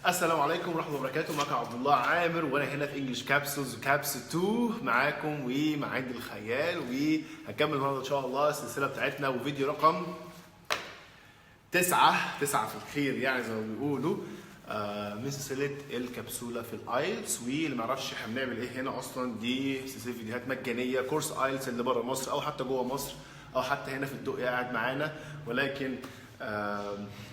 السلام عليكم ورحمة الله وبركاته. معكم عبد الله عامر وانا هنا في انجلش كابسولز كابس 2 معاكم ومع هند الخيال، وهنكمل النهارده ان شاء الله السلسلة بتاعتنا وفيديو رقم 9 في الخير يعني زي ما بيقولوا من سلسلة الكبسولة في الايلتس. واللي ما يعرفش احنا بنعمل ايه هنا اصلا، دي سلسلة فيديوهات مجانية كورس ايلتس اللي بره مصر او حتى جوه مصر او حتى هنا في الدقي قاعد معانا ولكن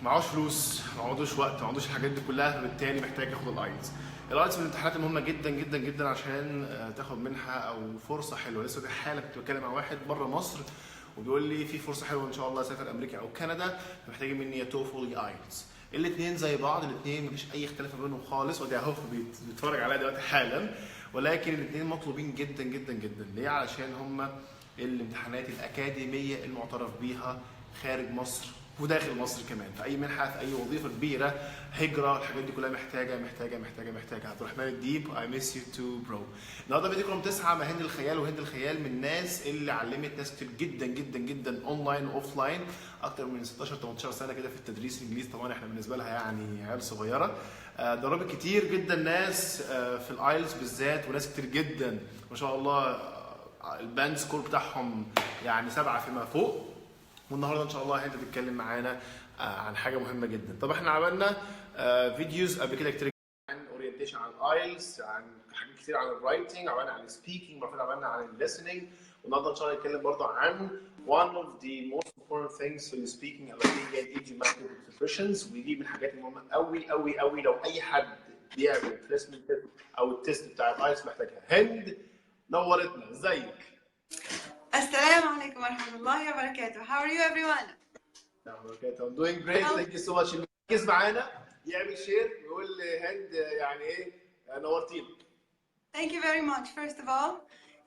معهوش فلوس، ما عندوش وقت، ما عندوش الحاجات دي كلها، فبالتالي محتاج ياخد الايلتس. الايلتس من الامتحانات المهمه جدا جدا جدا عشان تاخد منحه او فرصه حلوه. لسه دي حاله كنت بتكلم مع واحد بره مصر وبيقول لي في فرصه حلوه ان شاء الله اسافر امريكا او كندا، فمحتاجين مني يا توفل يا ايلتس. الاثنين زي بعض، الاثنين مفيش اي اختلاف ما بينهم خالص، ودي اهو بيتفرج عليا دلوقتي حالا. ولكن الاثنين مطلوبين جدا جدا جدا. ليه؟ علشان هم الامتحانات الاكاديميه المعترف بيها خارج مصر وداخل مصر كمان، في اي منحه، في اي وظيفه كبيره، هجره، الحاجات دي كلها محتاجه. عبد الرحمن الديب اي ميس يو تو برو. النهارده فيديو رقم 9 مع هند الخيال. وهند الخيال من الناس اللي علمت ناس كتير جدا جدا جدا اونلاين واوف لاين، اكتر من 16 18 سنه كده في التدريس الانجليزي. طبعا احنا بالنسبه لها يعني عيال صغيره. دربت كتير جدا ناس في الايلتس بالذات، وناس كتير جدا ما شاء الله الباند سكور بتاعهم يعني 7 فيما فوق. والنهارده ان شاء الله هند تتكلم معانا عن حاجه مهمه جدا. طب احنا عملنا فيديوز قبل كده كتير عن اورينتيشن عن الايلتس، عن حاجات كتير عن الرايتنج، عملنا عن السبيكينج، المفروض عملنا عن الليسننج. والنهارده ان شاء الله نتكلم برضه عن one of the most important things في السبيكينج او idiomatic expressions. ودي من الحاجات المهمه قوي قوي قوي لو اي حد بيعمل بليسمنت او التيست بتاع الايلتس محتاجها. هند نورتنا، ازيك؟ السلام عليكم ورحمة الله وبركاته. How are you everyone? I'm doing great. Thank you so much. اللي يركز معانا يعمل شير ويقول هند يعني ايه نورتينا. Thank you very much first of all.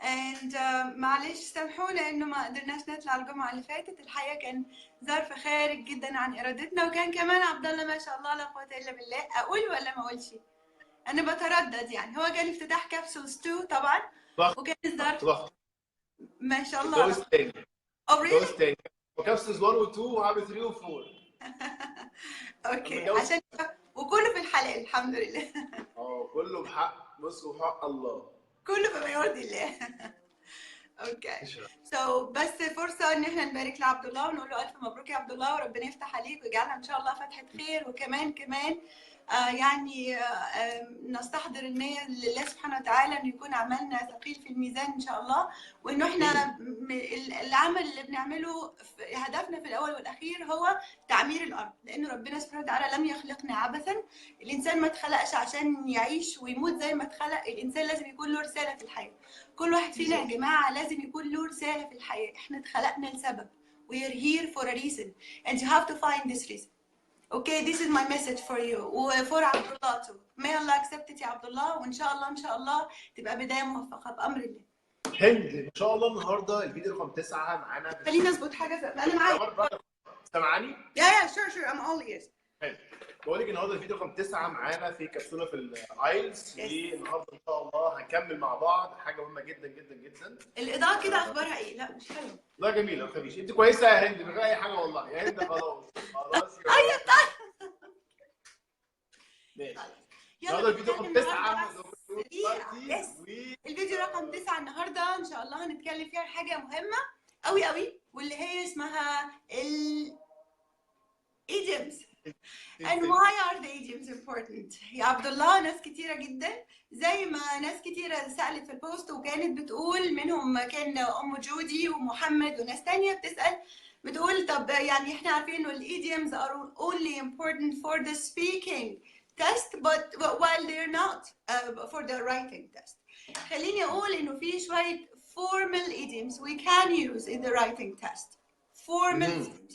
And معلش سامحونا انه ما قدرناش نطلع الجمعة اللي فاتت، الحقيقة كان ظرف خارج جدا عن ارادتنا، وكان كمان عبد الله ما شاء الله لا قوة الا بالله. اقول ولا ما اقولش؟ انا بتردد يعني. هو كان افتتاح كابسولز 2 طبعا، وكان الظرف ما شاء الله. جوز تاني. Oh really؟ جوز تاني. وكابسولز 1 و 2 وعامل 3 و 4. اوكي عشان وكله في الحلال الحمد لله. كله بحق، بص وحق الله. كله بما يرضي الله. اوكي بس فرصه ان احنا نبارك لعبد الله ونقول له الف مبروك يا عبد الله، وربنا يفتح عليك ويجعلها ان شاء الله فتحه خير. وكمان يعني نستحضر النيه لله سبحانه وتعالى ان يكون عملنا ثقيل في الميزان ان شاء الله، وانه احنا العمل اللي بنعمله هدفنا في الاول والاخير هو تعمير الارض، لان ربنا سبحانه وتعالى لم يخلقنا عبثا. الانسان ما اتخلقش عشان يعيش ويموت زي ما اتخلق. الانسان لازم يكون له رساله في الحياه. كل واحد فينا يا جماعه لازم يكون له رساله في الحياه. احنا اتخلقنا لسبب. We are here for a reason and you have to find this reason. Okay, this is my message for you وفور عبد الله too. May Allah accept it يا عبد الله، وان شاء الله تبقى بدايه موفقه بامر الله. هند ان شاء الله النهارده الفيديو رقم 9 معانا. خليني اظبط حاجه انا معاك. سامعاني؟ Yeah sure I'm all ears. بقول لك النهارده الفيديو رقم 9 معانا في كبسوله في الايلتس. والنهارده ان شاء الله هنكمل مع بعض حاجه مهمه جدا جدا جدا. الاضاءه كده اخبارها ايه؟ لا مش حلوه. لا جميله، ما تخافيش، انت كويسه يا هند من غير اي حاجه والله يا هند. خلاص ايوه النهارده الفيديو رقم 9. الفيديو رقم 9 النهارده ان شاء الله هنتكلم فيها حاجه مهمه قوي قوي، واللي هي اسمها idioms. And why are the idioms important؟ يا عبد الله ناس كتيرة جدا، زي ما ناس كتيرة سألت في البوست وكانت بتقول، منهم كان أم جودي ومحمد وناس تانية بتسأل بتقول طب يعني احنا عارفين انه idioms are only important for the speaking test but while they're not for the writing test. خليني أقول إنه في شوية formal idioms we can use in the writing test. Formal idioms.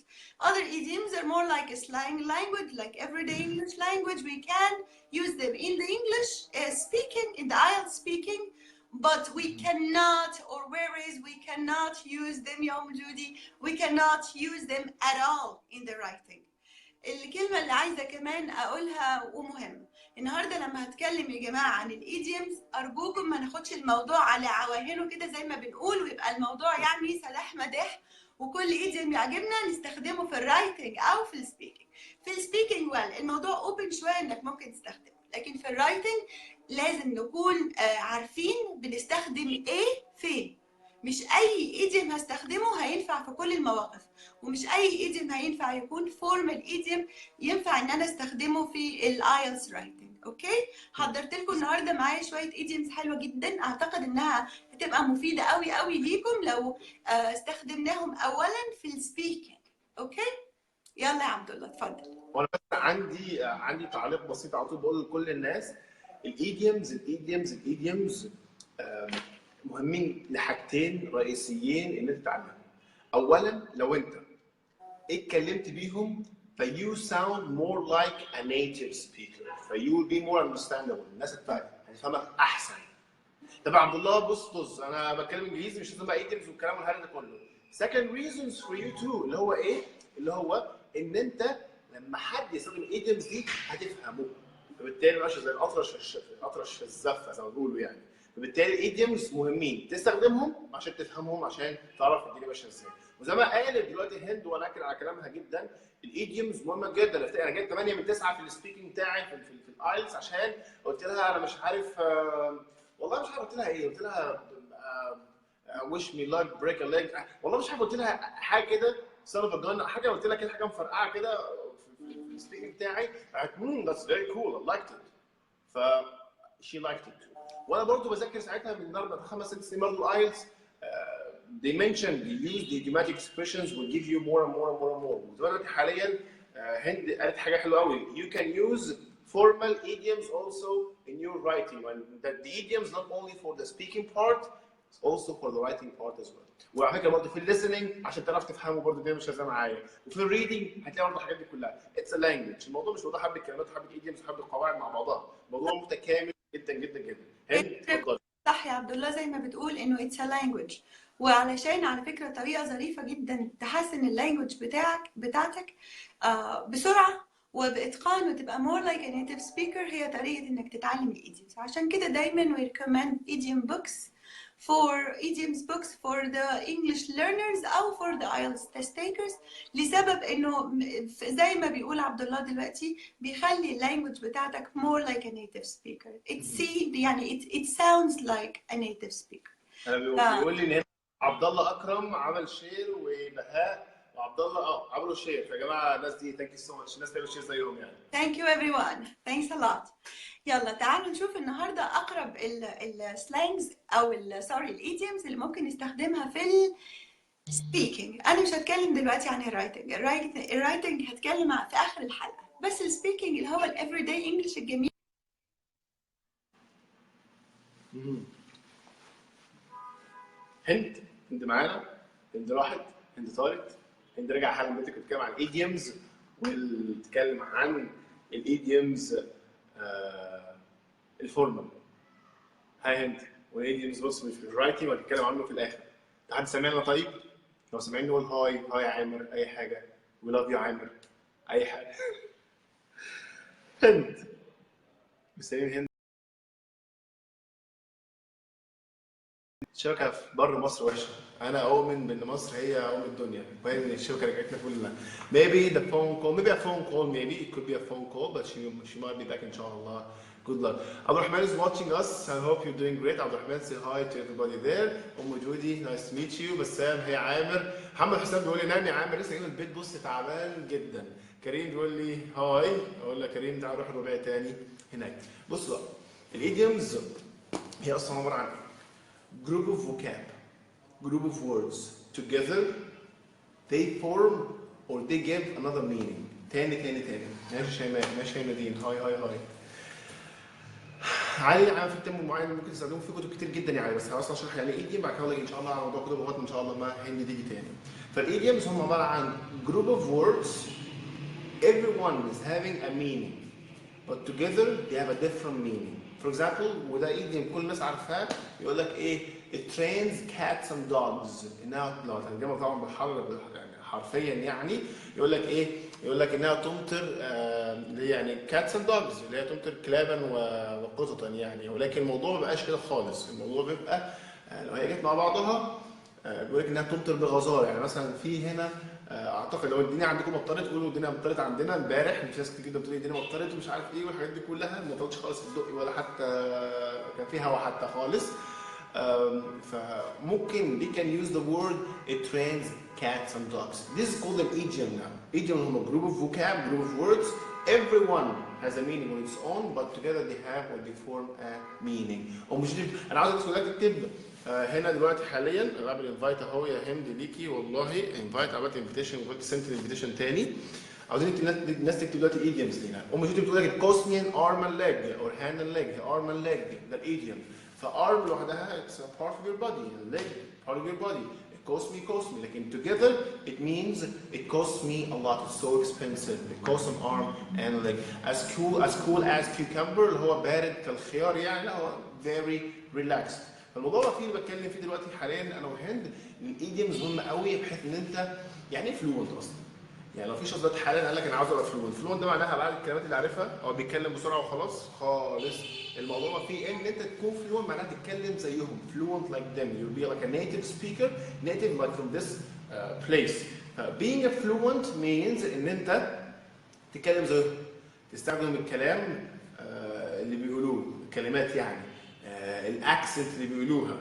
Other idioms are more like a slang language, like everyday English language. We can use them in the English speaking, in the IELTS speaking, but we cannot, or whereas we cannot use them, Yom Judy, we cannot use them at all in the writing. الكلمة اللي عايزة كمان أقولها ومهمة النهاردة لما هتكلم يا جماعة عن الإيديومز، أرجوكم ما ناخدش الموضوع على عواهنه كده زي ما بنقول، ويبقى الموضوع يعني سلاح مداح وكل ايديوم يعجبنا نستخدمه في الرايتنج او في السبيكينج. في السبيكينج الموضوع اوبن شويه انك ممكن تستخدمه، لكن في الرايتنج لازم نكون عارفين بنستخدم ايه فين. مش اي ايديم هستخدمه هينفع في كل المواقف، ومش اي ايديم هينفع يكون فورمال ايديم ينفع ان انا استخدمه في الايلتس رايتنج. اوكي، حضرت لكم النهارده معايا شويه ايديمز حلوه جدا، اعتقد انها هتبقى مفيده قوي قوي ليكم لو استخدمناهم اولا في السبيكينج. اوكي، يلا يا عبد الله اتفضل. وانا بس عندي تعليق بسيط على طول بقول لكل الناس، الايديومز مهمين لحاجتين رئيسيين ان انت تتعلمهم. اولا لو انت اتكلمت بيهم you sound more like a native speaker you will be more understandable، الناس هتفهمك احسن. طب يا عبد الله بص انا بتكلم انجليزي مش لازم بقى ايديومز والكلام الهري ده كله. second reasons for you too اللي هو ايه؟ اللي هو ان انت لما حد يستخدم الايديومز دي هتفهمه، فبالتالي ماشي زي الاطرش في الزفه زي ما بيقولوا يعني. فبالتالي الايديومز مهمين تستخدمهم عشان تفهمهم، عشان تعرف الدنيا ماشيه ازاي. وزي ما قالت دلوقتي هند وانا اكد على كلامها جدا، الايديومز مهمه جدا. انا جبت 8 من 9 في السبيكنج بتاعي في الايلتس عشان قلت لها انا مش عارف والله مش عارف قلت لها ايه، قلت لها wish me luck break a leg، والله مش عارف قلت لها حاجه كده son of a gun، حاجه قلت لها كده حاجه مفرقعه كده في السبيكنج بتاعي، قالت that's very cool I liked it. ف she liked it too. وانا برضو بذاكر ساعتها من 4-5-6 سنين برضو الايلتس they mentioned you use the idiomatic expressions will give you more and more and more and more. ودلوقتي حاليا هند قالت حاجه حلوه قوي، you can use formal idioms also in your writing and that the idioms not only for the speaking part it's also for the writing part as well. وعلى فكره برضه في الليسننج عشان تعرف تفهمه برضه الدنيا مش لازم معايا، وفي الريدنج هتلاقي برضه الحاجات دي كلها. اتس ا لانجوج، الموضوع مش موضوع حبه كلمات وحبه ايديومز وحبه قواعد مع بعضها، موضوع متكامل جدا جدا جدا. هند اتفضلي. صح يا عبد الله، زي ما بتقول انه اتس ا لانجوج، وعلشان على فكره طريقه ظريفه جدا تحسن اللانجوج بتاعتك بسرعه وباتقان وتبقى more like a native speaker هي طريقه انك تتعلم الايديومز. عشان كده دايما we recommend idiom books for the English learners او for the IELTS test takers، لسبب انه زي ما بيقول عبد الله دلوقتي بيخلي اللانجوج بتاعتك more like a native speaker. it sounds like a native speaker. بيقول لي ان عبد الله اكرم عمل شير وبهاء وعبد الله عملوا شير، فيا جماعه الناس دي ثانك يو سو ماتش، الناس تعمل شير زيهم يعني. Thank you everyone. Thanks a lot. يلا تعالوا نشوف النهارده اقرب السلانجز او الايديومز اللي ممكن نستخدمها في السبيكينج. انا مش هتكلم دلوقتي عن الرايتنج هتكلم في اخر الحلقه، بس السبيكينج اللي هو الافري داي انجلش الجميل. هند معانا، هند راحت، هند طارت، هند رجع حالا بيتك بتتكلم عن الايديومز وبتتكلم عن الايديومز الفورمال. هاي هند، والايديومز بص مش في الرايتنج وهتتكلم عنه في الاخر. حد سامعنا طيب؟ لو سامعين نقول هاي يا عامر، اي حاجه، وي لاف يو عامر، اي حاجه. هند مسامعين هند. الشبكه في بره مصر وحشه، انا اؤمن بان مصر هي الدنيا، وهي ان الشبكه رجعتنا كلنا. maybe the phone call, maybe a phone call, maybe it could be a phone call, but she might be back inshallah. Good luck. Abdurrahman is watching us. I hope you're doing great. Abdurrahman, say hi to everybody there. Judy, nice to meet you. بسام، هي عامر. محمد حسام بيقول لي نام يا عامر، لسه جاي من البيت بص تعبان جدا. كريم بيقول لي هاي، اقول لك كريم تعال نروح الرباعي تاني هناك. بص بقى، الايديومز هي اصلا عباره عن group of vocab, group of words together they form or they give another meaning. تاني ماشي شيماء، ماشي نادين، هاي علي. انا في تم معين ممكن تستخدمه في كتب كتير جدا يعني، بس خلاص اشرح يعني ايه دي بعد كده ان شاء الله على موضوع كتب لغات ان شاء الله ما هند تيجي تاني. فالايديومز هم عباره عن group of words everyone is having a meaning but together they have a different meaning. For example، وده ايديوم كل الناس عارفاه، يقول لك ايه؟ it trains cats and dogs. انها لو ترجمه طبعا بالحرف يعني حرفيا يعني يقول لك ايه؟ يقول لك انها تمطر اللي يعني cats and dogs اللي هي تمطر كلابا وقططا يعني، ولكن الموضوع ما بقاش كده خالص. الموضوع بيبقى لو هي جت مع بعضها بيقول لك انها تمطر بغزاره. يعني مثلا في هنا اعتقد لو الدنيا عندكم مطرت قولوا الدنيا مطرت عندنا امبارح، مش ناس كتير جدا بتقول الدنيا مطرت ومش عارف ايه والحاجات دي كلها، ما طلعتش خالص الدقي ولا حتى كان في هوا حتى خالص. فممكن they can use the word it trains cats and dogs. This is called an idiom now. Idiom هم group of vocab, group of words. Everyone has a meaning on its own, but together they have or they form a meaning. ومش دي انا عاوز كلها تكتب هنا دلوقتي حاليا. انا بعمل انفايت اهو يا هند ليكي، والله انفايت، عملت انفيتيشن وقلت سنت الانفيتيشن تاني. عاوزين الناس تكتب دلوقتي ايديومز لينا. ام جودي بتقول لك it cost me an arm and leg or hand and leg. arm and leg ده الايديوم. فarm لوحدها it's a part of your body, leg part of your body. It cost me. لكن together it means it costs me a lot. It's so expensive. It costs an arm and a leg. As cool as cucumber اللي هو بارد كالخيار يعني، هو very relaxed. فالموضوع فيه اللي بتكلم فيه دلوقتي حاليا انا وهند الايديومز مهمه قوي، بحيث ان انت يعني ايه فلوينت اصلا. يعني لو في شخص دلوقتي حاليا قال لك انا عاوز ابقى فلوينت ده معناها بعد الكلمات اللي عارفها او بيتكلم بسرعه وخلاص خالص. الموضوع فيه ان انت تكون فلوينت معناها تتكلم زيهم، fluent like them. You'll be like a native speaker, native like from this place. Being a fluent means ان انت تتكلم زيهم، تستخدم الكلام اللي بيقولوه، الكلمات يعني الاكسنت اللي بيقولوها،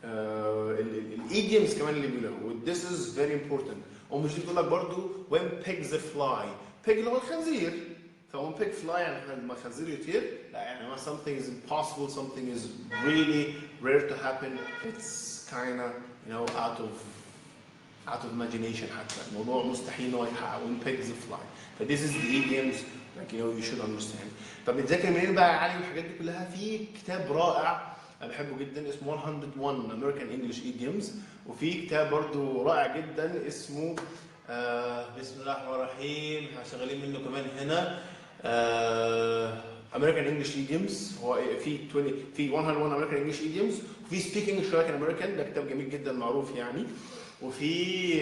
الايديومز كمان اللي بيقولوها. this is very important. ومش بتقول لك برضه when pigs fly. pig اللي هو الخنزير. ف when pig fly يعني لما الخنزير يطير، لا يعني something is impossible, something is really rare to happen. It's kind of out of imagination. حتى الموضوع مستحيل انه يتحقق when pigs fly. ف this is the idioms like you should understand. طب نتذاكر منين بقى يا علي والحاجات دي كلها؟ في كتاب رائع انا بحبه جدا اسمه 101 American English Idioms. وفي كتاب برضو رائع جدا اسمه بسم الله الرحمن الرحيم، شغالين منه كمان هنا American English Idioms. هو في 101 American English Idioms، وفي Speaking English Like an American، ده كتاب جميل جدا معروف يعني. وفي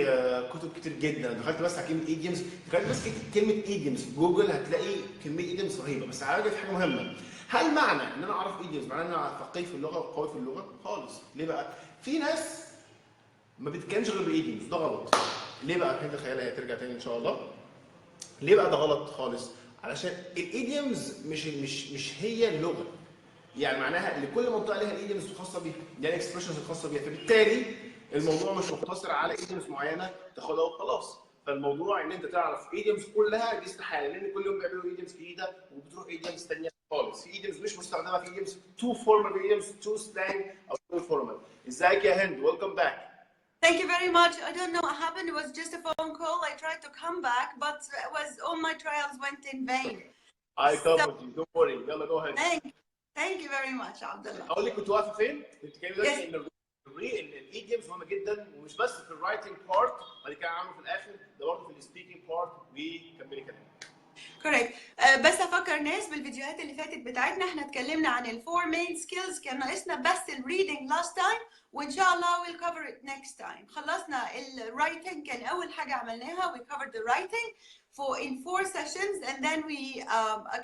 كتب كتير جدا. دخلت بس على كلمه idioms، دخلت بس كلمه idioms في جوجل هتلاقي كميه idioms رهيبه. بس عايز في حاجه مهمه، هل معنى ان انا اعرف idioms معناه ان انا فقيه في اللغه وقوي في اللغه؟ خالص. ليه بقى؟ في ناس ما بتتكلمش غير بايديومز، ده غلط. ليه بقى؟ هند الخيال هي ترجع تاني ان شاء الله. ليه بقى ده غلط خالص؟ علشان الايديومز مش هي اللغه. يعني معناها لكل منطقه ليها الايديومز الخاصه بيها، يعني الاكسبريشنز الخاصه بيها. فبالتالي الموضوع مش مقتصر على ايديومز معينه تاخدها وخلاص. فالموضوع ان انت تعرف ايديومز كلها دي استحاله، لان كل يوم بيعملوا ايديومز جديده وبتروح ايديومز ثانيه خالص. في ايديومز مش مستخدمه، في ايديومز تو فورمال، في ايديومز تو سلانج او تو فورمال. ازيك يا هند؟ ويلكم باك. Thank you very much. I don't know what happened. It was just a phone call. I tried to come back, but it was all my trials went in vain. I covered you. Don't worry. يلا go ahead. Thank you very much, Abdullah. اقول لك كنت واقفه فين؟ كنت كاتبه دلوقتي ان الايديومز مهمه جدا، ومش بس في الرايتنج بارت، بعد كده عامله في الاخر ده برضه في السبيكنج بارت. وكملي كلامك. كوريكت. بس افكر ناس بالفيديوهات اللي فاتت بتاعتنا احنا اتكلمنا عن الفور مين سكيلز، كان ناقصنا بس الريدنج لاست تايم، وان شاء الله we'll cover it next time. خلصنا الرايتنج، كان اول حاجه عملناها we covered the writing in 4 sessions, and then we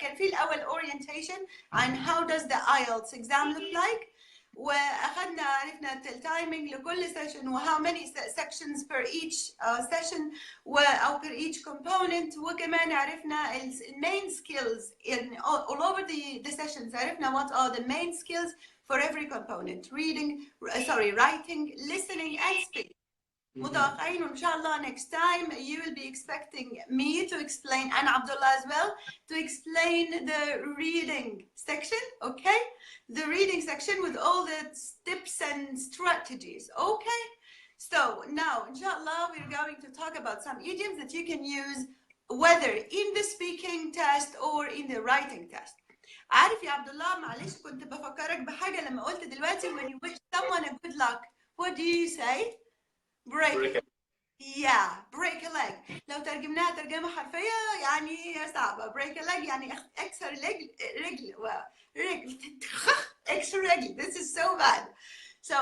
كان في الاول orientation عن how does the IELTS exam look like، واخدنا عرفنا التايمينج لكل سيشن و how many sections per each session او per each component، وكمان عرفنا main skills in all over the sessions. عرفنا what are the main skills for every component: writing, listening and speaking. متوقعين ان شاء الله next time you will be expecting me to explain, and Abdullah as well, to explain the reading section. Okay, the reading section with all the tips and strategies. Okay, so now inshallah we're going to talk about some idioms that you can use whether in the speaking test or in the writing test. عارف يا عبد الله، معلش كنت بفكرك بحاجه لما قلت دلوقتي when you wish someone a good luck, what do you say? break break a leg. لو ترجمناها ترجمة حرفية يعني صعبة. break a leg يعني اكسر رجل اكسر رجل. This is so bad. So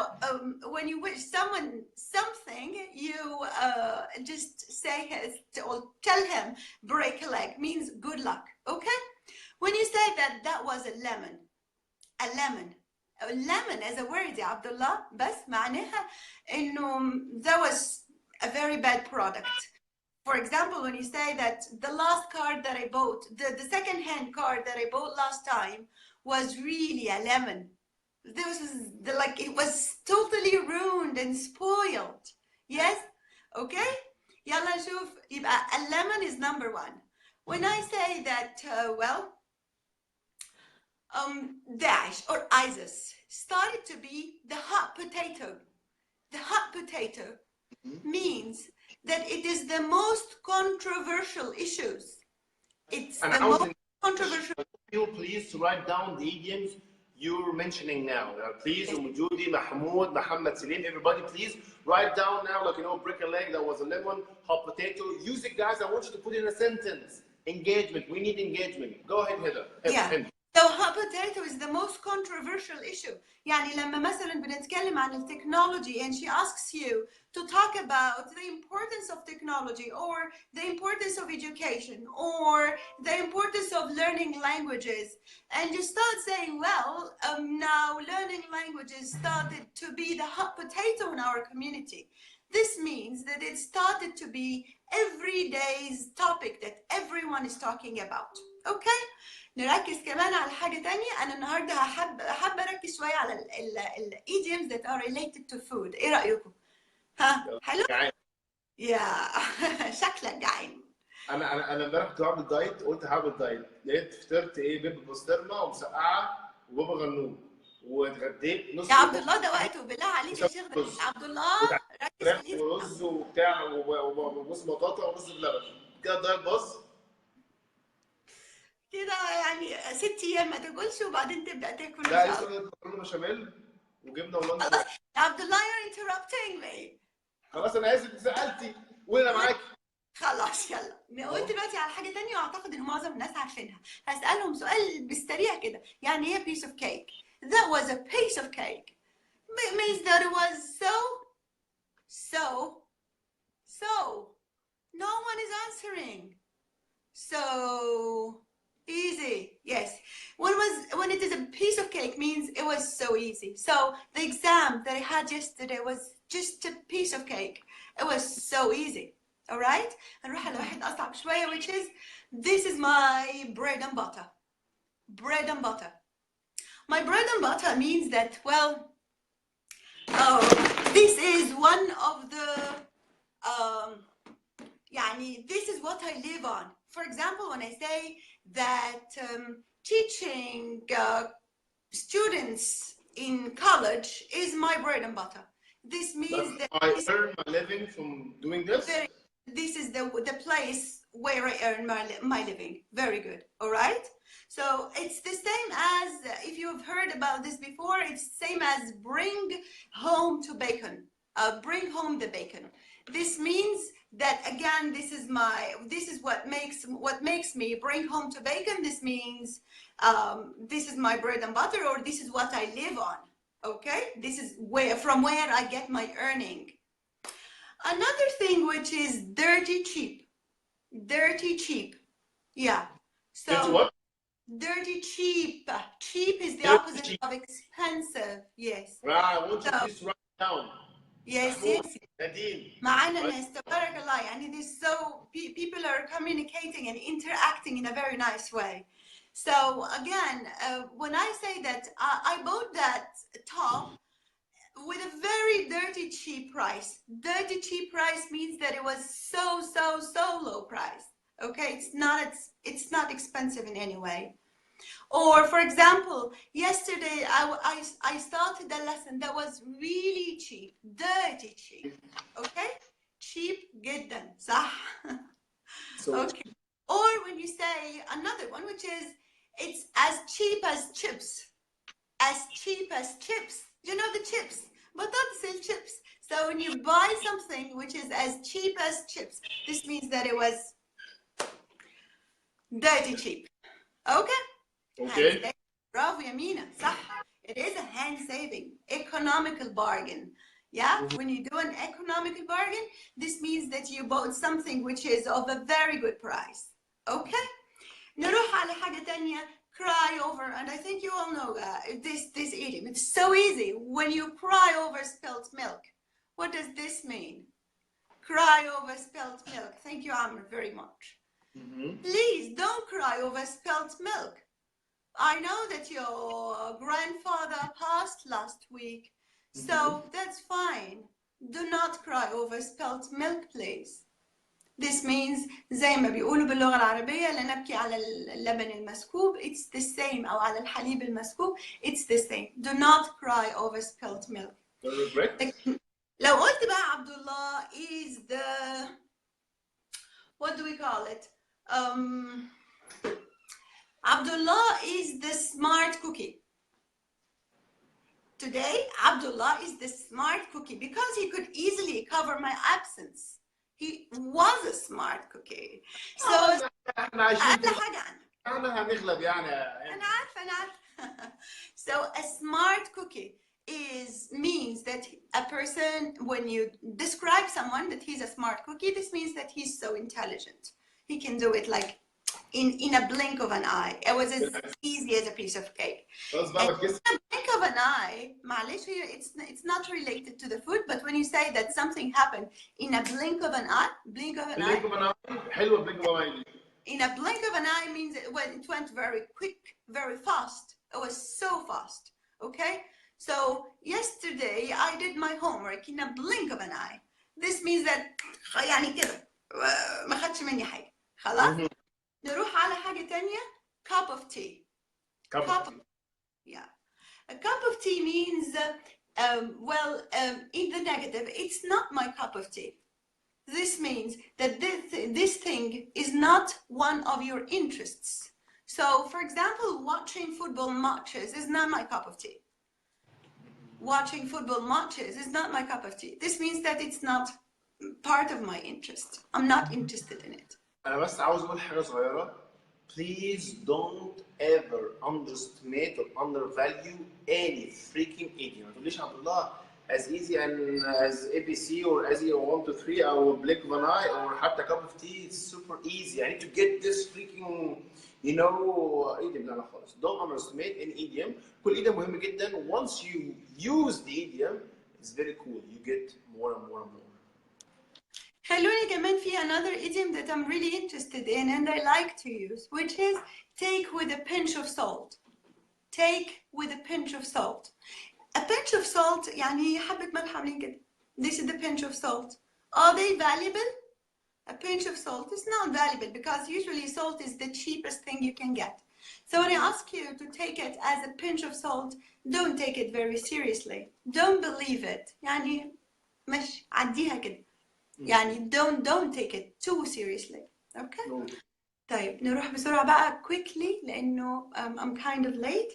when you wish someone something, you just say or tell him break a leg means good luck. Okay? When you say that was a lemon as a word يا عبد الله، بس معناها انه that was a very bad product. For example, when you say that the last card that I bought, the second-hand card that I bought last time was really a lemon. This was like it was totally ruined and spoiled. Yes? Okay? يلا نشوف. يبقى a lemon is number one. When I say that, Daesh or ISIS started to be the hot potato. The hot potato means that it is the most controversial issues. It's the most controversial. You please to write down the idioms you're mentioning now. Please, Judy, Mahmoud, Muhammad Salim, everybody, please write down now, like, break a leg, that was a lemon, hot potato. Use it, guys. I want you to put in a sentence. Engagement. We need engagement. Go ahead, Heather. Yeah. So hot potato is the most controversial issue. يعني لما مثلا بنتكلم عن التكنولوجي and she asks you to talk about the importance of technology or the importance of education or the importance of learning languages, and you start saying, well, now learning languages started to be the hot potato in our community. This means that it started to be everyday's topic that everyone is talking about. Okay? نركز كمان على حاجة تانية. أنا النهاردة حابة أركز شوية على ال idioms that are related to food. إيه رأيكم؟ ها؟ حلو؟ يا شكلك جعان. أنا امبارح كنت بعمل دايت، قلت هعمل دايت، لقيت فطرت بيض بسطرمة ومسقعة وبابا غنوج، واتغديت نص. يا عبد الله ده وقته بالله عليك يا شيخ. عبد الله ركز في الإيد. ورز وبتاع وبص بطاطا ورز بلبن. كده الدايت باظ. كده يعني 6 أيام ما تاكلش وبعدين تبدا تاكل. لا لسه مكرونه بشاميل وجبنه ولانش. خلاص يا عبد الله you're interrupting me. خلاص انا اسف سالتي وانا معاكي. خلاص يلا نقول دلوقتي على حاجه ثانيه واعتقد ان معظم الناس عارفينها. هسالهم سؤال بالسريع كده. يعني ايه piece of cake؟ That was a piece of cake. It means that it was so. No one is answering. So easy. Yes. When it is a piece of cake means it was so easy. So the exam that I had yesterday was just a piece of cake. It was so easy. All right? هنروح على واحد أصعب شوية, which is this is my bread and butter. Bread and butter. My bread and butter means that, well, this is one of the this is what I live on. For example, when I say that teaching students in college is my bread and butter, this means that I earn my living from doing this. This is the place where I earn my living. Very good. All right. So it's the same as, if you've heard about this before, it's the same as bring home to bacon. Bring home the bacon. This means that, again, this is what makes me bring home to bacon. This means this is my bread and butter, or this is what I live on. Okay, this is from where I get my earning. Another thing which is dirty cheap. Dirty cheap. Yeah. So what? Dirty cheap. Cheap is the opposite of expensive. Yes. Right. I want you to just write down. Yes, yes. معانا ناس تبارك الله. يعني this so people are communicating and interacting in a very nice way. So again, when I say that I bought that top with a very dirty cheap price. Dirty cheap price means that it was so low price. Okay, it's not expensive in any way. Or for example, yesterday I started a lesson that was really cheap, dirty cheap. Okay, cheap جدا صح. Okay. Or when you say another one, which is it's as cheap as chips. As cheap as chips. You know the chips, batatas and chips. So when you buy something which is as cheap as chips, this means that it was dirty cheap. Okay? Okay. Bravo, Yamina. صح. It is a hand saving, economical bargain. Yeah? When you do an economical bargain, this means that you bought something which is of a very good price. Okay? نروح على حاجة تانية. Cry over, and I think you all know this idiom. It's so easy. When you cry over spilt milk, what does this mean? cry over spilt milk. Thank you, Amr, very much. Please don't cry over spilt milk. I know that your grandfather passed last week, so that's fine. Do not cry over spilt milk, please. This means زي ما بيقولوا باللغة العربية لا نبكي على اللبن المسكوب. It's the same. أو على الحليب المسكوب. It's the same. Do not cry over spilt milk. لو قلت بقى عبد الله is the, what do we call it? Abdullah is the smart cookie. Today, Abdullah is the smart cookie because he could easily cover my absence. He was a smart cookie. So أقل حاجة أنا هنغلب يعني. أنا عارفة. So a smart cookie means that a person, when you describe someone that he's a smart cookie, this means that he's so intelligent. He can do it like in a blink of an eye. It was as easy as a piece of cake. In a blink of an eye, it's not related to the food, but when you say that something happened in a blink of an eye, in a blink of an eye means it went very quick, very fast. It was so fast, okay? So yesterday I did my homework in a blink of an eye. This means that يعني كده ما خدش مني حاجة. خلاص؟ نروح على حاجة تانية. Cup of tea. Yeah. A cup of tea means, in the negative, it's not my cup of tea. This means that this thing is not one of your interests. So, for example, watching football matches is not my cup of tea. Watching football matches is not my cup of tea. This means that it's not part of my interest. I'm not interested in it. أنا بس عاوز أقول حاجة صغيرة. Please don't ever underestimate or undervalue any freaking idiom. ما تقوليش عبد الله as easy and as ABC or as 1 to 3 or blink of an eye or حتى cup of tea. It's super easy. I need to get this freaking idiom. لا خالص. Don't underestimate any idiom. كل idiom مهم جدا. Once you use the idiom, it's very cool. You get more and more and more. خلوني كمان في another idiom that I'm really interested in and I like to use, which is take with a pinch of salt. Take with a pinch of salt. A pinch of salt يعني حبة ملح عاملين كده. This is the pinch of salt. Are they valuable? A pinch of salt is not valuable because usually salt is the cheapest thing you can get. So when I ask you to take it as a pinch of salt, don't take it very seriously. Don't believe it. يعني مش عديها كده. يعني don't take it too seriously. Okay? طيب نروح بسرعة بقى quickly لأنه I'm kind of late.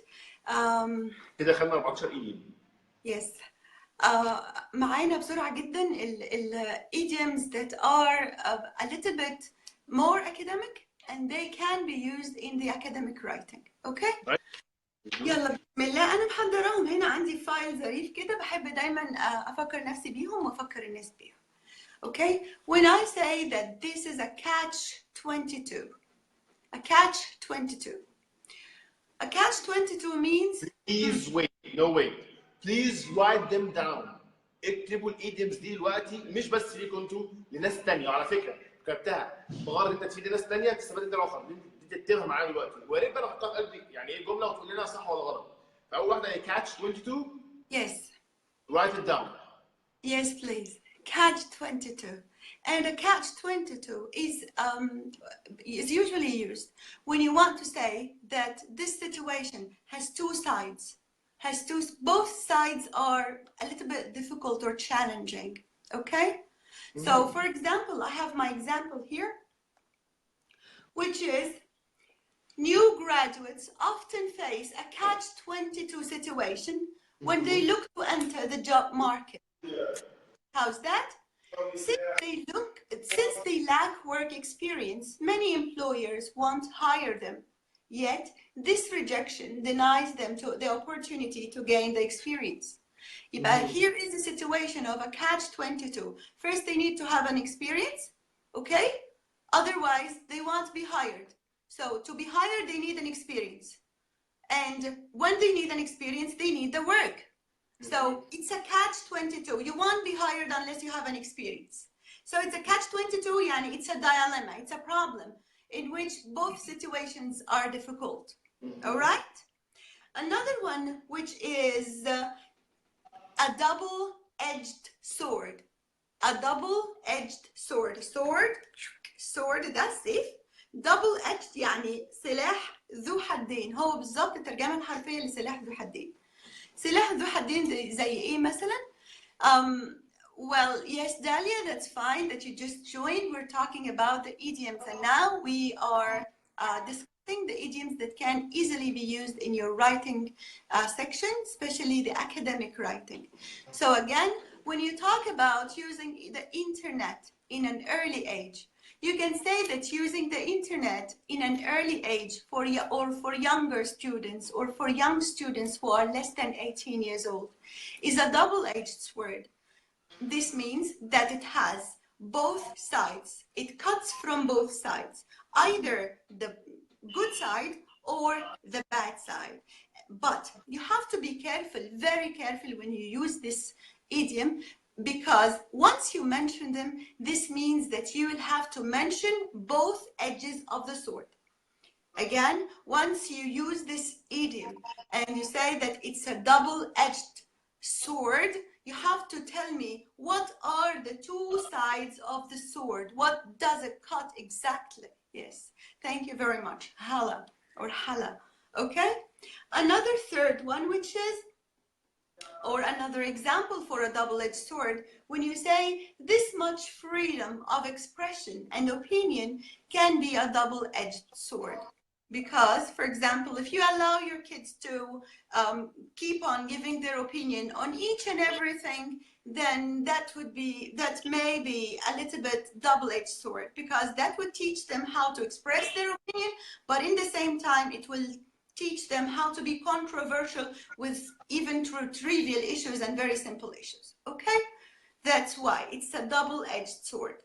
كده خدنا 14 idiom. Yes. معانا بسرعة جدا ال idioms that are a little bit more academic and they can be used in the academic writing. Okay? يلا بسم الله. أنا محضراهم هنا عندي فايل ظريف كده بحب دايما أفكر نفسي بيهم وأفكر الناس بيهم. Okay, when I say that this is a catch-22, a catch-22. A catch-22 means... Please wait, Please write them down. اكتبوا الايديمز دي دلوقتي مش بس ليكم انتوا لناس تانية وعلى فكرة كتبتها بغرض انت تفيد ناس تانية تستفاد انت الاخر دي تكتبها معايا دلوقتي ويا ريت بقى نحطها في قلبي يعني ايه جملة وتقول لنا صح ولا غلط. فأول واحدة هي catch-22. Yes. Write it down. Yes, please. Catch-22. And a catch-22 is usually used when you want to say that this situation has two sides. Both sides are a little bit difficult or challenging. Okay? So, for example, I have my example here, which is new graduates often face a catch-22 situation when they look to enter the job market. How's that? Since they lack work experience, many employers won't hire them. Yet, this rejection denies them the opportunity to gain the experience. Here is the situation of a catch-22. First, they need to have an experience, okay? Otherwise, they won't be hired. So, to be hired, they need an experience. And when they need an experience, they need the work. So it's a catch-22. You won't be hired unless you have an experience. So it's a catch-22, يعني it's a dilemma, it's a problem in which both situations are difficult. All right? Another one, which is a double-edged sword. A double-edged sword. Sword ده سيف. double-edged يعني سلاح ذو حدين. هو بالضبط الترجمة الحرفية لسلاح ذو حدين. سلاح ذو حدين زي ايه مثلا؟ Well, yes, Dalia, that's fine that you just joined. We're talking about the idioms, and now we are discussing the idioms that can easily be used in your writing section, especially the academic writing. So again, when you talk about using the internet in an early age, you can say that using the internet in an early age for younger students or for young students who are less than 18 years old is a double-edged sword. This means that it has both sides. It cuts from both sides, either the good side or the bad side. But you have to be careful, very careful when you use this idiom, because once you mention them, this means that you will have to mention both edges of the sword. Again, once you use this idiom and you say that it's a double-edged sword, you have to tell me what are the two sides of the sword. What does it cut exactly? Yes, thank you very much. Hala or hala. Okay, another third one, which is, or another example for a double-edged sword, when you say this much freedom of expression and opinion can be a double-edged sword. Because, for example, if you allow your kids to keep on giving their opinion on each and everything, then that may be a little bit double-edged sword, because that would teach them how to express their opinion, but in the same time, it will teach them how to be controversial with even trivial issues and very simple issues. Okay? That's why it's a double-edged sword.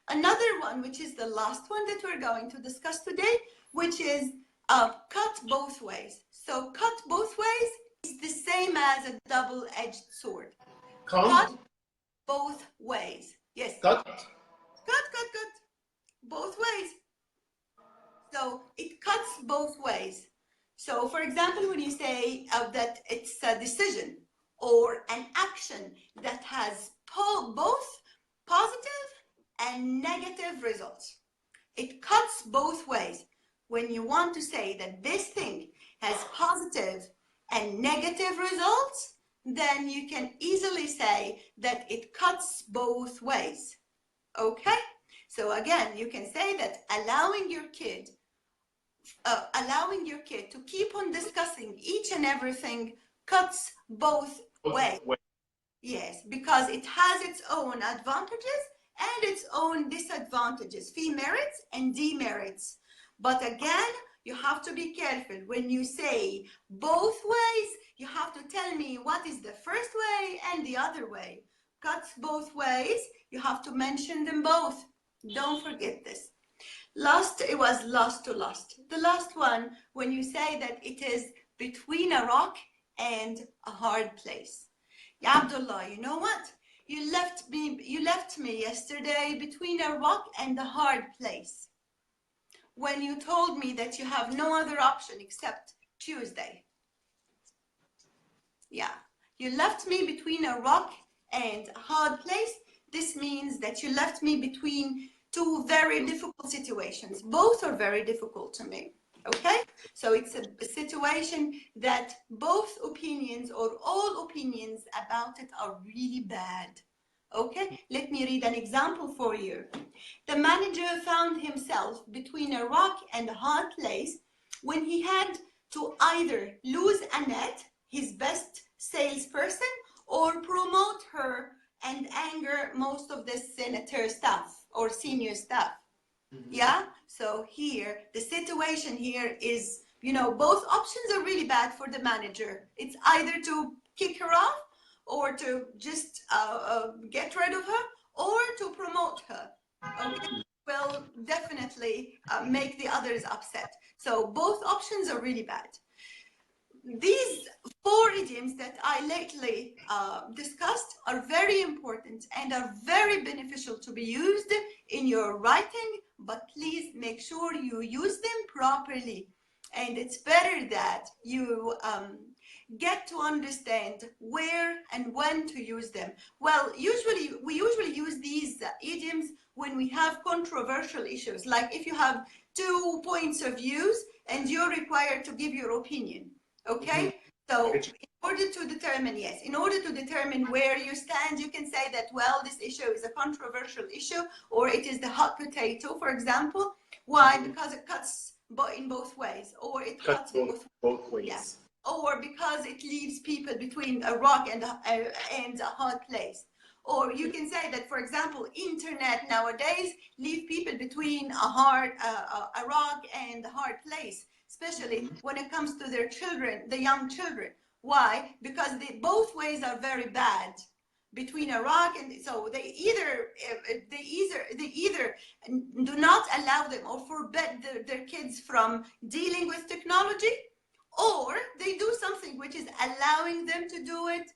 Another one, which is the last one that we're going to discuss today, which is cut both ways. So cut both ways is the same as a double-edged sword. Cut both ways. Yes. Cut. Both ways. So it cuts both ways. So for example, when you say that it's a decision or an action that has both positive and negative results, it cuts both ways. When you want to say that this thing has positive and negative results, then you can easily say that it cuts both ways. Okay? So again, you can say that allowing your kid to keep on discussing each and everything cuts both ways. Yes, because it has its own advantages and its own disadvantages, fee merits and demerits. But again, you have to be careful. When you say both ways, you have to tell me what is the first way and the other way. Cuts both ways, you have to mention them both. Don't forget this. It was last to last. The last one, when you say that it is between a rock and a hard place. Ya Abdullah, you know what? You left me yesterday between a rock and a hard place, when you told me that you have no other option except Tuesday. Yeah, you left me between a rock and a hard place. This means that you left me between two very difficult situations. Both are very difficult to me. Okay, so it's a situation that both opinions or all opinions about it are really bad. Okay, let me read an example for you. The manager found himself between a rock and a hard place when he had to either lose Annette, his best salesperson, or promote her and anger most of the senator staff or senior staff. Yeah, so here, the situation here is, both options are really bad for the manager. It's either to kick her off or to just get rid of her or to promote her. Okay, will definitely make the others upset. So both options are really bad. these 4 idioms that I lately discussed are very important and are very beneficial to be used in your writing, but please make sure you use them properly. And it's better that you get to understand where and when to use them. Well, we usually use these idioms when we have controversial issues, like if you have 2 points of views and you're required to give your opinion. Okay, so in order to determine, yes, in order to determine where you stand, you can say that, well, this issue is a controversial issue, or it is the hot potato, for example. Why? Because it cuts in both ways, or it cuts both ways. Yeah. Or because it leaves people between a rock and a hard place. Or you can say that, for example, internet nowadays leave people between a rock and a hard place, especially when it comes to their children, the young children. Why? Because both ways are very bad. Between a rock and so they either do not allow them or forbid their kids from dealing with technology, or they do something which is allowing them to do it,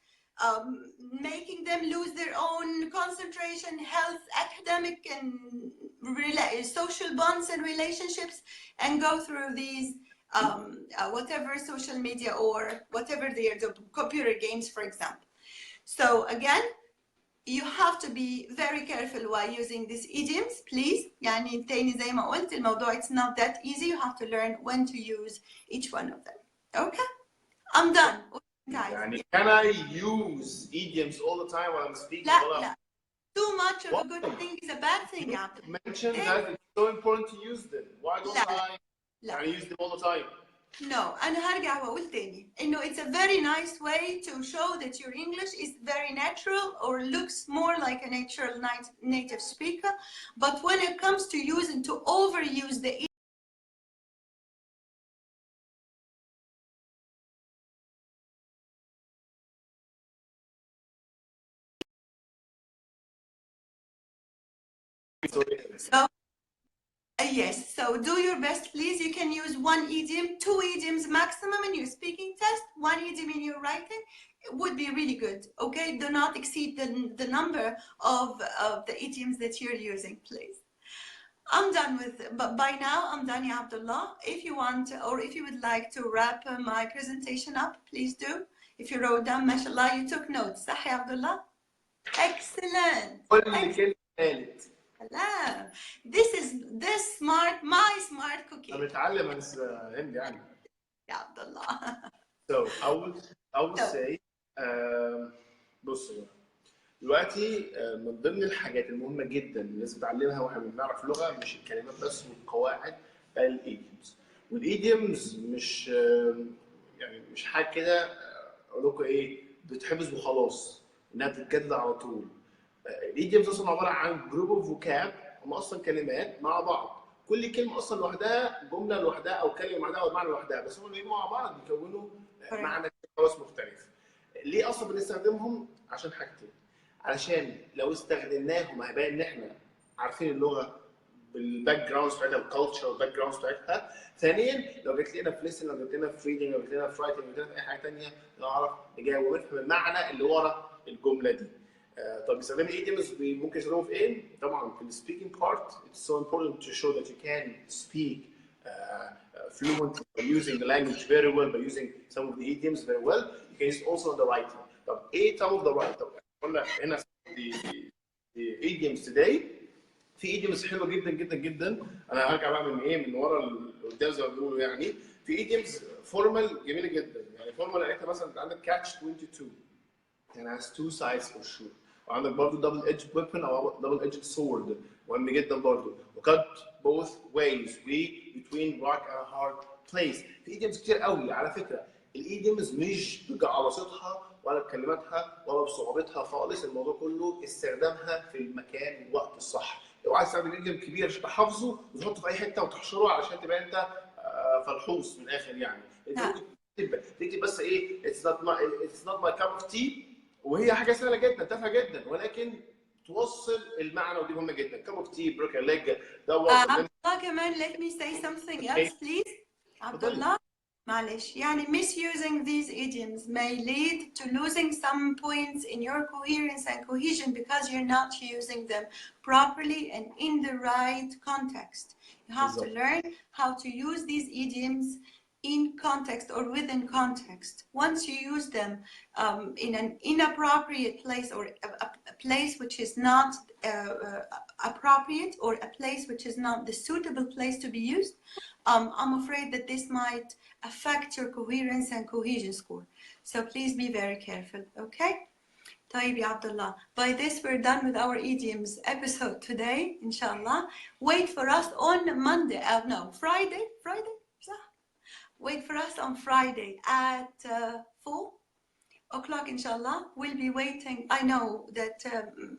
making them lose their own concentration, health, academic, and social bonds and relationships, and go through these whatever social media or whatever they are, the computer games, for example. So again, you have to be very careful while using these idioms, please. يعني تاني زي ما قلت الموضوع it's not that easy. You have to learn when to use each one of them. Okay, I'm done. Guys. يعني can I use idioms all the time while I'm speaking? لا. Too much of a good thing is a bad thing. You mentioned that it's so important to use them. Why don't I use them all the time? No, أنا هرجع وأقول تاني إنه it's a very nice way to show that your English is very natural or looks more like a natural native speaker. But when it comes to using to overuse the yes, so do your best, please. You can use 1 idiom, 2 idioms maximum in your speaking test, 1 idiom in your writing. It would be really good. Okay, do not exceed the number of the idioms that you're using, please. I'm done with, but by now I'm done, Ya Abdullah. If you want, or if you would like to wrap my presentation up, please do. If you wrote down, mashallah, you took notes. صح يا Abdullah? Excellent. This smart, my smart cookie. أنا بتعلم بس هند يعني. يا عبد الله. So I would say بص دلوقتي من ضمن الحاجات المهمة جدا اللي لازم نتعلمها واحنا بنعرف لغة مش الكلمات بس والقواعد، بل الايديومز. والايديومز مش يعني مش حاجة كده اقول لكم ايه بتحفظ وخلاص انها بتتجدد على طول. الايديومز اصلا عبارة عن جروب اوف فوكاب، هم اصلا كلمات مع بعض، كل كلمة اصلا لوحدها جملة لوحدها او كلمة لوحدها او معنى لوحدها، بس هم بيجوا مع بعض بيكونوا معنى خلاص مختلف. ليه اصلا بنستخدمهم؟ عشان حاجتين. علشان لو استخدمناهم هيبان ان احنا عارفين اللغه بالباك جراوند بتاعتها، الكالتشر والباك جراوند بتاعتها. ثانيا لو جت لنا في ليسن، لو جت لنا في ريدنج، لو جت لنا في رايتنج، لو جت لنا في اي حاجه ثانيه نعرف نجاوب ونفهم المعنى اللي ورا الجمله دي. طب استخدام الايديومز ممكن يستخدموا في ايه؟ طبعا في السبيكينج بارت it's so important to show that you can speak fluently by using the language very well, by using some of the idioms very well. You can use also on the writing. طب ايه some of the writing؟ طب قلنا هنا the idioms today. في idioms حلوه جدا جدا جدا. انا هرجع بقى من ايه من ورا قدام زي ما بيقولوا يعني. في idioms formal جميله جدا، يعني formal لقيتها مثلا انت عندك catch 22 يعني has 2 sides for sure، وعندك برضه double edged weapon او double edged sword مهم جدا برضه، وcut both ways between rock and a hard place. في idioms كتير قوي على فكره. الايديومز مش بجعلصتها ولا بكلماتها ولا بصعوبتها خالص، الموضوع كله استخدامها في المكان والوقت الصح. اوعى تستخدم ايديوم كبير عشان تحافظه وتحطه في اي حته وتحشره علشان تبقى انت فلحوص من الاخر يعني. تكتب بس ايه it's not my cup of tea، وهي حاجه سهله جدا تافهه جدا، ولكن توصل المعنى ودي مهمه جدا. cup of tea broken leg ده عبد الله كمان let me say something else please. عبد الله معلش يعني misusing these idioms may lead to losing some points in your coherence and cohesion because you're not using them properly and in the right context. You have to learn how to use these idioms in context or within context. Once you use them in an inappropriate place or a place which is not appropriate or a place which is not the suitable place to be used, I'm afraid that this might affect your coherence and cohesion score. So please be very careful, okay? طيب يا عبد الله. By this we're done with our idioms episode today, inshallah. Wait for us on Monday, no, Friday, صح? Wait for us on Friday at 4 o'clock, inshallah. We'll be waiting. I know that,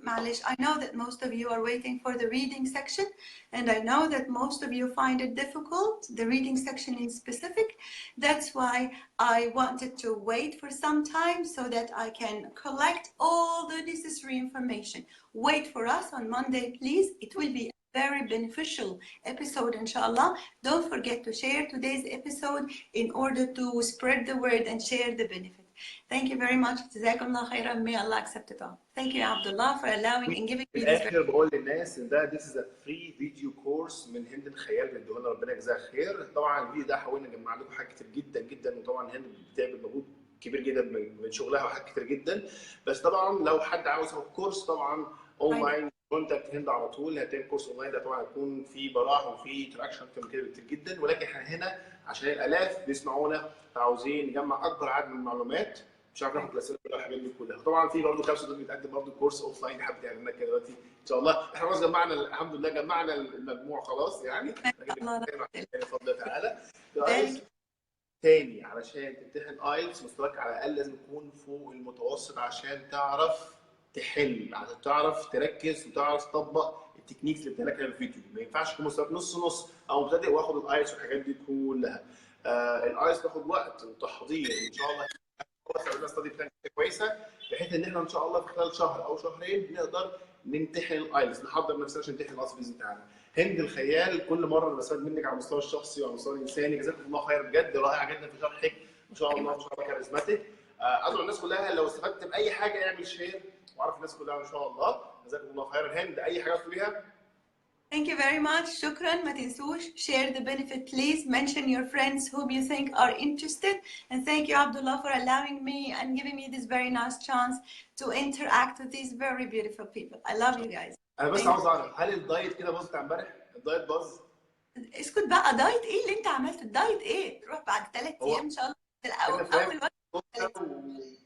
معلش, I know that most of you are waiting for the reading section, and I know that most of you find it difficult, the reading section in specific. That's why I wanted to wait for some time so that I can collect all the necessary information. Wait for us on Monday, please. It will be a very beneficial episode, inshallah. Don't forget to share today's episode in order to spread the word and share the benefit. Thank you very much. جزاكم الله خيرا. May Allah accept it all. Thank you, Abdullah, for allowing and giving me this. في الاخر بقول للناس ان ده this is a free video course من هند الخيال بيدوه لنا، ربنا يجزاها خير. طبعا الفيديو ده حاولنا نجمع لكم حاجات كتير جدا جدا، وطبعا هند بتعمل مجهود كبير جدا من شغلها وحاجات كتير جدا. بس طبعا لو حد عاوز ياخد كورس طبعا اونلاين كونتاكت هند على طول، هتعمل كورس اونلاين. ده طبعا هيكون في براح وفي انتراكشن اكتر من كده بكتير جدا، ولكن احنا هنا عشان الالاف بيسمعونا فعاوزين نجمع اكبر عدد من المعلومات، مش عارف ناخد الاسئله كلها والحاجات دي كلها. طبعا في برضه كابسول بيتقدم برضه كورس اوف لاين حابب تعمل كده دلوقتي ان شاء الله. احنا خلاص جمعنا الحمد لله، جمعنا المجموع خلاص يعني، بفضل الله تعالى. تاني علشان تمتحن ايلتس مستواك على الاقل لازم يكون فوق المتوسط عشان تعرف تحل، عشان تعرف تركز وتعرف تطبق التكنيكس اللي اديها لك في الفيديو. ما ينفعش تكون مستواك نص نص او مبتدئ واخد الايلتس والحاجات دي كلها. الايلتس تاخد وقت وتحضير، ان شاء الله عملنا ستادي بلان كويسه بحيث ان احنا ان شاء الله في خلال شهر او شهرين نقدر نمتحن الايلتس، نحضر نفسنا عشان نمتحن الايلتس باذن الله. هند الخيال، كل مره بستفاد منك على المستوى الشخصي وعلى المستوى الانساني، جزاكم الله خير بجد، رائعه جدا في شرحك ما شاء الله، ما شاء الله كاريزماتيك. ادعو الناس كلها لو استفدت باي حاجه اعمل شير واعرف الناس كلها ان شاء الله. جزاكم الله خيرا. هند اي حاجه تقوليها؟ Thank you very much. شكرا. ما تنسوش share the benefit please. Mention your friends whom you think are interested. And thank you, Abdullah, for allowing me and giving me this very nice chance to interact with these very beautiful people. I love you guys. انا بس عاوز اعرف هل الدايت كده باظ بتاع امبارح؟ الدايت باظ؟ اسكت بقى، دايت ايه اللي انت عملته؟ الدايت ايه؟ تروح بعد 3 ايام ان شاء الله اول وقت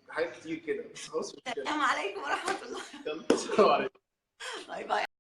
حاجات كتير كده بس خلاص. السلام عليكم ورحمه الله. يلا السلام عليكم. باي باي.